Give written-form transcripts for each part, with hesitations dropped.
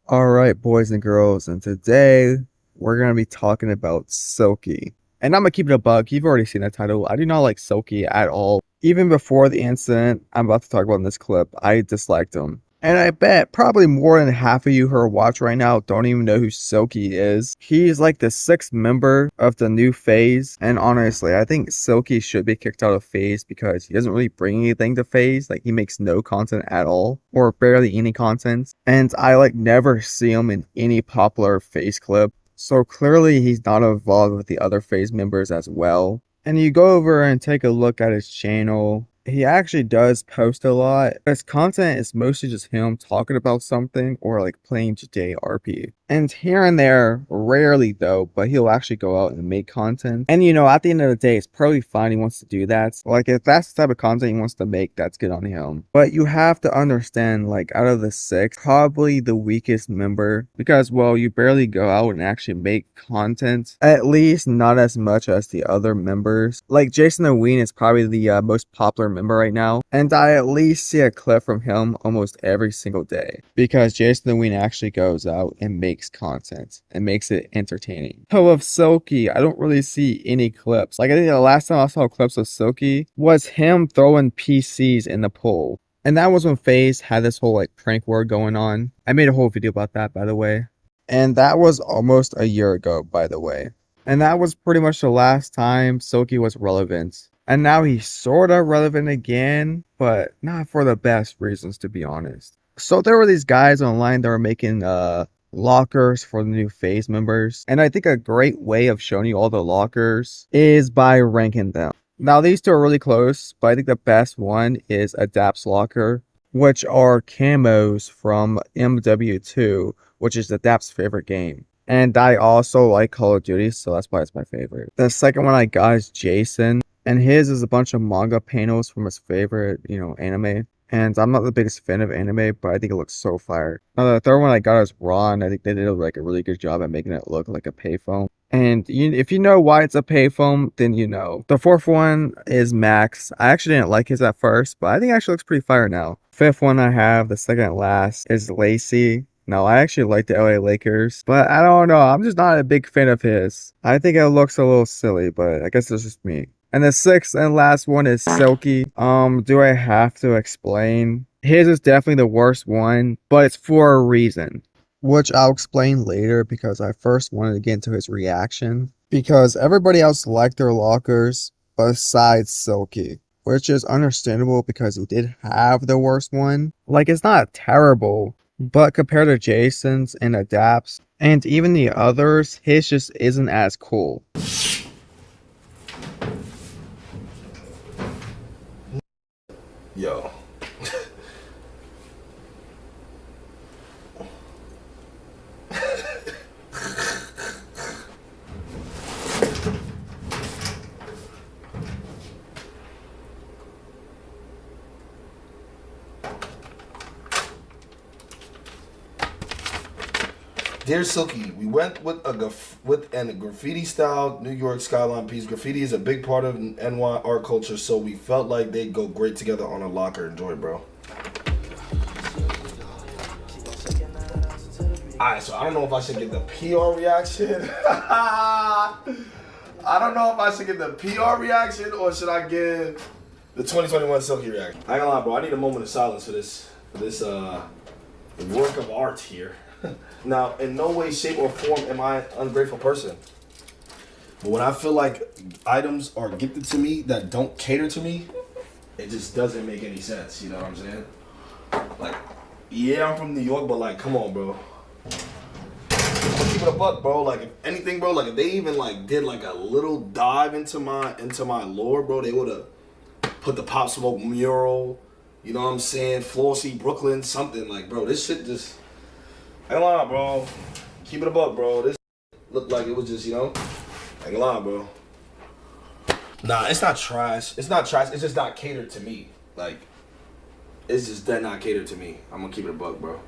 All right, boys and girls, and today we're gonna be talking about Silky. And I'm gonna keep it a bug. You've already seen the title. I do not like Silky at all. Even before the incident I'm about to talk about in this clip, I disliked him. And I bet probably more than half of you who are watching right now don't even know who Silky is. He's like the sixth member of the new phase. And honestly, I think Silky should be kicked out of phase because he doesn't really bring anything to phase. Like he makes no content at all or barely any content. And I like never see him in any popular phase clip. So clearly he's not involved with the other phase members as well. And you go over and take a look at his channel. He actually does post a lot. His content is mostly just him talking about something or like playing JRP. And here and there, rarely though, but he'll actually go out and make content. And at the end of the day, it's probably fine he wants to do that. Like if that's the type of content he wants to make, that's good on him. But you have to understand, like out of the six, probably the weakest member because, well, you barely go out and actually make content. At least not as much as the other members. Like Jason the Ween is probably the most popular member right now, and I at least see a clip from him almost every single day because Jason the Ween actually goes out and makes content and makes it entertaining. So of Silky, I don't really see any clips. Like I think the last time I saw clips of Silky was him throwing PCs in the pool. And that was when FaZe had this whole like prank war going on. I made a whole video about that, by the way. And that was almost a year ago, by the way. And that was pretty much the last time Silky was relevant. And now he's sort of relevant again, but not for the best reasons, to be honest. So there were these guys online that were making lockers for the new phase members. And I think a great way of showing you all the lockers is by ranking them. Now these two are really close, but I think the best one is Adapt's locker, which are camos from MW2, which is Adapt's favorite game. And I also like Call of Duty, so that's why it's my favorite. The second one I got is Jason. And his is a bunch of manga panels from his favorite, anime. And I'm not the biggest fan of anime, but I think it looks so fire. Now, the third one I got is Ron. I think they did like a really good job at making it look like a payphone. And if you know why it's a payphone, then you know. The fourth one is Max. I actually didn't like his at first, but I think it actually looks pretty fire now. Fifth one I have, the second last, is Lacey. No, I actually like the LA Lakers, but I don't know. I'm just not a big fan of his. I think it looks a little silly, but I guess it's just me. And the sixth and last one is Silky. Do I have to explain? His is definitely the worst one, but it's for a reason, which I'll explain later because I first wanted to get into his reaction. Because everybody else liked their lockers besides Silky, which is understandable because he did have the worst one. Like, it's not terrible, but compared to Jason's and Adapt's and even the others, his just isn't as cool. Yo. Dear Silky, we went with a graffiti style New York skyline piece. Graffiti is a big part of NY art culture, so we felt like they'd go great together on a locker. Enjoy, bro. Alright, so I don't know if I should get the PR reaction. I don't know if I should get the PR reaction or should I give the 2021 Silky reaction. I ain't gonna lie, bro. I need a moment of silence for this work of art here. Now, in no way, shape, or form am I an ungrateful person. But when I feel like items are gifted to me that don't cater to me, it just doesn't make any sense. You know what I'm saying? Like, yeah, I'm from New York, but like, come on, bro. Keep it a buck, bro. Like, if anything, bro, like if they even like did like a little dive into my lore, bro, they would have put the Pop Smoke mural. You know what I'm saying? Flossy, Brooklyn, something like, bro. This shit just. I ain't gonna lie, bro. Keep it a buck, bro. This looked like it was just, I ain't gonna lie, bro. Nah, it's not trash. It's not trash. It's just not catered to me. Like, it's just that not catered to me. I'm gonna keep it a buck, bro.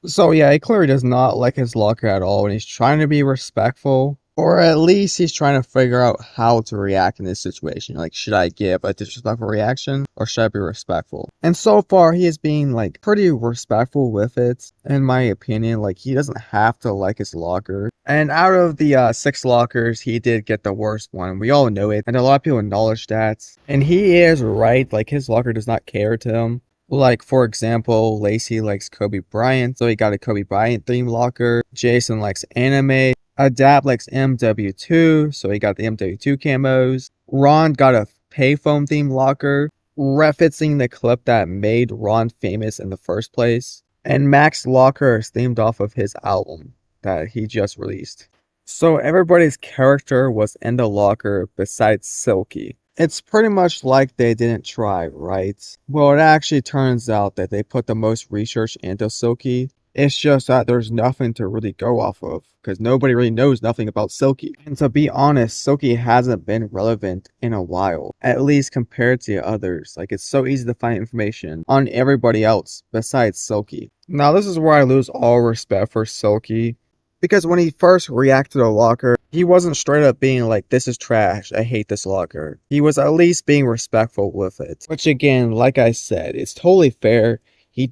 So yeah, he clearly does not like his locker at all, and he's trying to be respectful. Or at least he's trying to figure out how to react in this situation. Like, should I give a disrespectful reaction or should I be respectful? And so far, he is being like pretty respectful with it, in my opinion. Like, he doesn't have to like his locker. And out of the 6 lockers, he did get the worst one. We all know it, and a lot of people acknowledge that. And he is right. Like, his locker does not cater to him. Like, for example, Lacey likes Kobe Bryant, so he got a Kobe Bryant theme locker. Jason likes anime. Adapt likes MW2, so he got the MW2 camos. Ron got a payphone theme locker, referencing the clip that made Ron famous in the first place. And Mac's locker is themed off of his album that he just released. So everybody's character was in the locker besides Silky. It's pretty much like they didn't try, right? Well, it actually turns out that they put the most research into Silky. It's just that there's nothing to really go off of, because nobody really knows nothing about Silky. And to be honest, Silky hasn't been relevant in a while, at least compared to others. Like, it's so easy to find information on everybody else besides Silky. Now, this is where I lose all respect for Silky, because when he first reacted to locker, he wasn't straight up being like, this is trash, I hate this locker. He was at least being respectful with it. Which again, like I said, it's totally fair. He's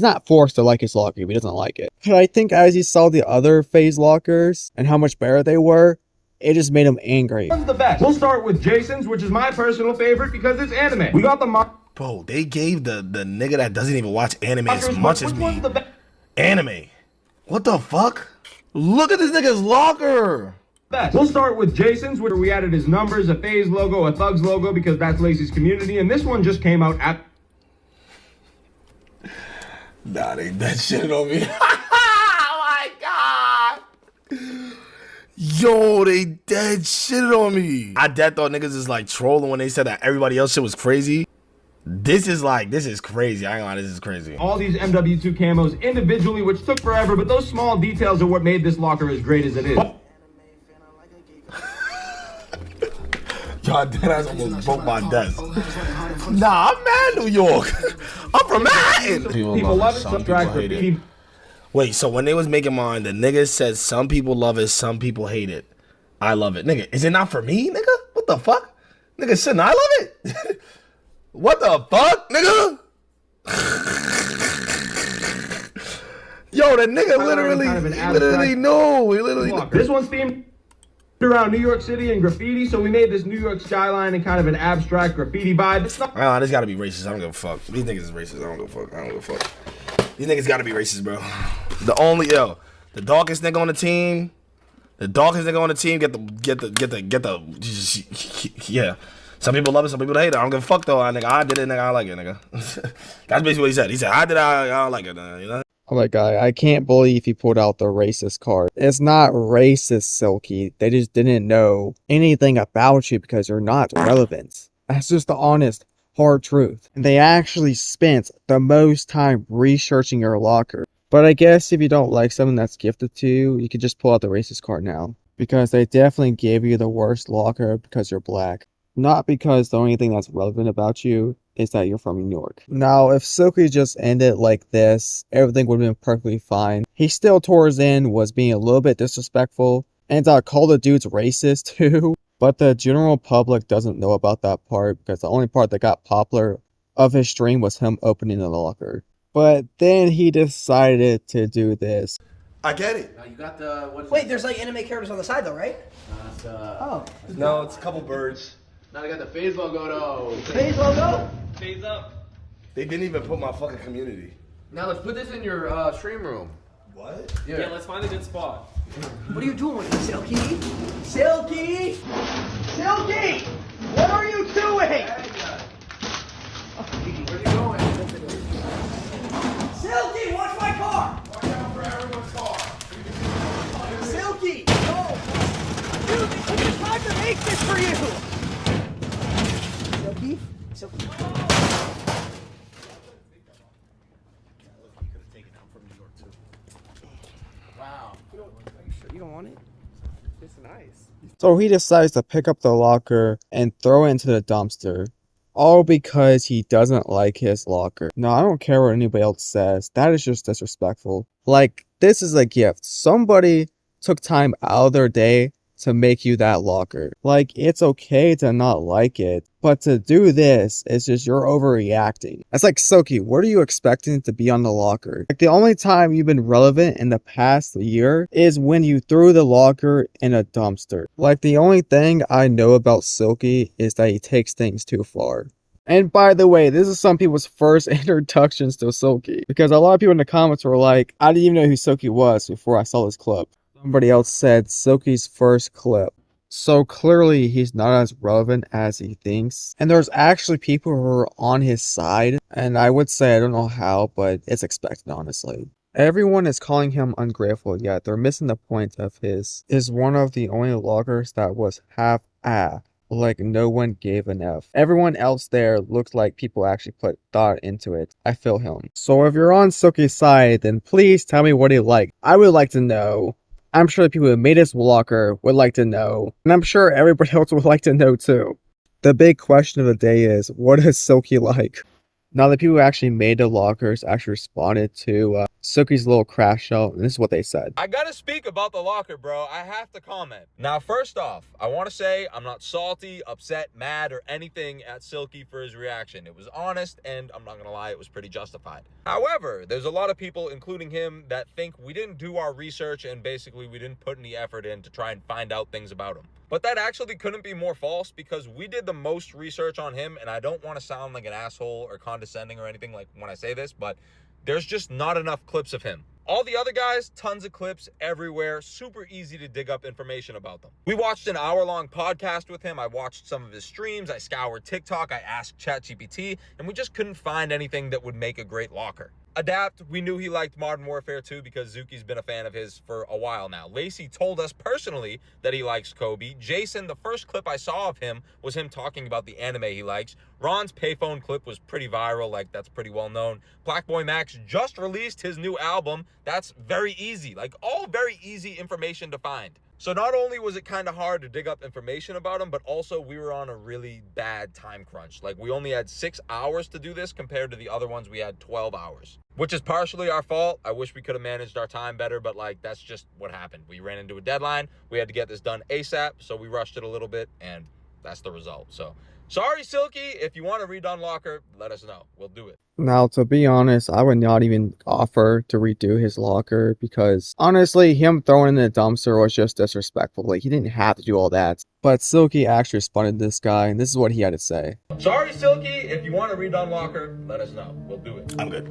not forced to like his locker if he doesn't like it. But I think as he saw the other phase lockers and how much better they were, it just made him angry. One's the best. We'll start with Jason's, which is my personal favorite because it's anime. We got the Bro, they gave the nigga that doesn't even watch anime as much as me anime. What the fuck? Look at this nigga's locker. best. We'll start with Jason's, where we added his numbers, a phase logo, a thugs logo, because that's Lacey's community, and this one just came out at... Nah, they that shit on me. Oh my god. Yo, they dead shit on me. I dead thought niggas is like trolling when they said that everybody else shit was crazy. This is crazy. I ain't gonna lie, this is crazy. All these MW2 camos individually, which took forever, but those small details are what made this locker as great as it is. Y'all deadass almost broke my desk. Nah, I'm mad New York. I'm from Manhattan. People love it, subscribe for graffiti. Wait, so when they was making mine, the nigga said some people love it, some people hate it. I love it. Nigga, is it not for me, nigga? What the fuck? Nigga, shouldn't I love it? What the fuck, nigga? Yo, the nigga literally knew. He literally knew. This one's themed around New York City and graffiti, so we made this New York skyline and kind of an abstract graffiti vibe. It's not... This gotta be racist. I don't give a fuck. These niggas is racist. I don't give a fuck. I don't give a fuck. These niggas gotta be racist, bro. The darkest nigga on the team. The darkest nigga on the team get the yeah. Some people love it, some people hate it. I don't give a fuck though, nigga. I did it, nigga. I like it, nigga. That's basically what he said. He said, I did it, I don't like it, you know? Oh my god, I can't believe he pulled out the racist card. It's not racist, Silky. They just didn't know anything about you because you're not relevant. That's just the honest, hard truth. And they actually spent the most time researching your locker. But I guess if you don't like something that's gifted to you, you could just pull out the racist card now. Because they definitely gave you the worst locker because you're black. Not because the only thing that's relevant about you is that you're from New York. Now, if Silky just ended like this, everything would have been perfectly fine. He still towards the end was being a little bit disrespectful and called the dudes racist too. But the general public doesn't know about that part because the only part that got popular of his stream was him opening the locker. But then he decided to do this. I get it. You got the... Wait, there's like anime characters on the side though, right? No, it's a couple birds. Now they got the phase logo though. Phase logo? Phase up. They didn't even put my fucking community. Now let's put this in your stream room. What? Yeah, let's find a good spot. What are you doing with me, Silky? Silky! Silky! What are you doing? Where are you going? Silky, watch my car! Watch out for everyone's car. Silky, no! Dude, it took me time to make this for you! Silky? Silky. Wow. You don't want it? It's nice. So he decides to pick up the locker and throw it into the dumpster. All because he doesn't like his locker. Now, I don't care what anybody else says. That is just disrespectful. Like, this is a gift. Somebody took time out of their day to make you that locker. Like, it's okay to not like it, but to do this, it's just you're overreacting. It's like, Silky, what are you expecting to be on the locker? Like, the only time you've been relevant in the past year is when you threw the locker in a dumpster. Like, the only thing I know about Silky is that he takes things too far. And by the way, this is some people's first introductions to Silky, because a lot of people in the comments were like, I didn't even know who Silky was before I saw this clip. Somebody else said Silky's first clip. So clearly he's not as relevant as he thinks. And there's actually people who are on his side. And I would say, I don't know how, but it's expected, honestly. Everyone is calling him ungrateful, yet they're missing the point of his is one of the only loggers that was half-assed. Like, no one gave an F. Everyone else there looked like people actually put thought into it. I feel him. So if you're on Silky's side, then please tell me what he liked. I would like to know. I'm sure the people who made this locker would like to know. And I'm sure everybody else would like to know too. The big question of the day is, what is Silky like? Now, the people who actually made the lockers actually responded to Silky's little crash out, and this is what they said. I gotta speak about the locker, bro. I have to comment. Now, first off, I want to say I'm not salty, upset, mad, or anything at Silky for his reaction. It was honest, and I'm not gonna lie, it was pretty justified. However, there's a lot of people, including him, that think we didn't do our research and basically we didn't put any effort in to try and find out things about him. But that actually couldn't be more false, because we did the most research on him, and I don't want to sound like an asshole or condescending or anything like when I say this, but there's just not enough clips of him. All the other guys, tons of clips everywhere, super easy to dig up information about them. We watched an hour-long podcast with him. I watched some of his streams. I scoured TikTok. I asked ChatGPT, and we just couldn't find anything that would make a great locker. Adapt, we knew he liked Modern Warfare 2 because Zuki's been a fan of his for a while now. Lacey told us personally that he likes Kobe. Jason, the first clip I saw of him was him talking about the anime he likes. Ron's payphone clip was pretty viral, like that's pretty well known. Black Boy Max just released his new album. That's very easy, like all very easy information to find. So not only was it kind of hard to dig up information about him, but also we were on a really bad time crunch. Like, we only had 6 hours to do this compared to the other ones we had 12 hours. Which is partially our fault. I wish we could have managed our time better, but like, that's just what happened. We ran into a deadline. We had to get this done ASAP, so we rushed it a little bit, and that's the result. So, sorry, Silky. If you want a redone locker, let us know. We'll do it. Now, to be honest, I would not even offer to redo his locker, because honestly, him throwing in the dumpster was just disrespectful. Like, he didn't have to do all that. But Silky actually responded to this guy, and this is what he had to say. Sorry, Silky. If you want a redone locker, let us know. We'll do it. I'm good.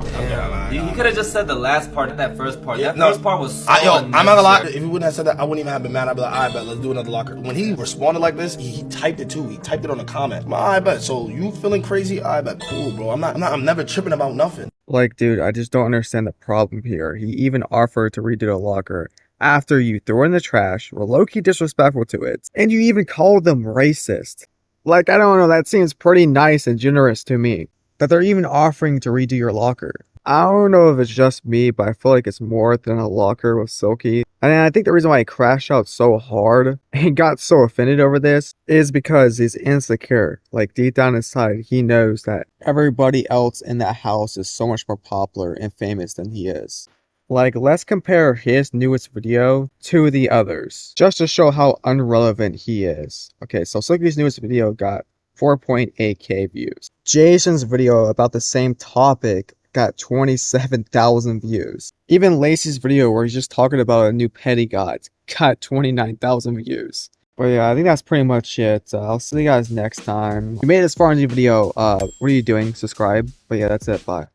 You could have just said the last part, not that first part. Yeah, That first part was so I'm not gonna lie. unnecessary. If he wouldn't have said that, I wouldn't even have been mad. I'd be like, all right, bet, let's do another locker. When he responded like this, he typed it too. He typed it on the comment. I bet. So you feeling crazy? I bet. Cool, bro. I'm never tripping about nothing. Like, dude, I just don't understand the problem here. He even offered to redo the locker after you threw it in the trash, were low-key disrespectful to it, and you even called them racist. Like, I don't know, that seems pretty nice and generous to me, that they're even offering to redo your locker. I don't know if it's just me, but I feel like it's more than a locker with Silky. And I think the reason why he crashed out so hard and got so offended over this is because he's insecure. Like, deep down inside, he knows that everybody else in that house is so much more popular and famous than he is. Like, let's compare his newest video to the others, just to show how irrelevant he is. Okay, so Silky's newest video got 4.8k views. Jason's video about the same topic got 27,000 views. Even Lacey's video where he's just talking about a new pet he got 29,000 views. But yeah, I think that's pretty much it. I'll see you guys next time. If you made it this far in the video, what are you doing? Subscribe. But yeah, that's it. Bye.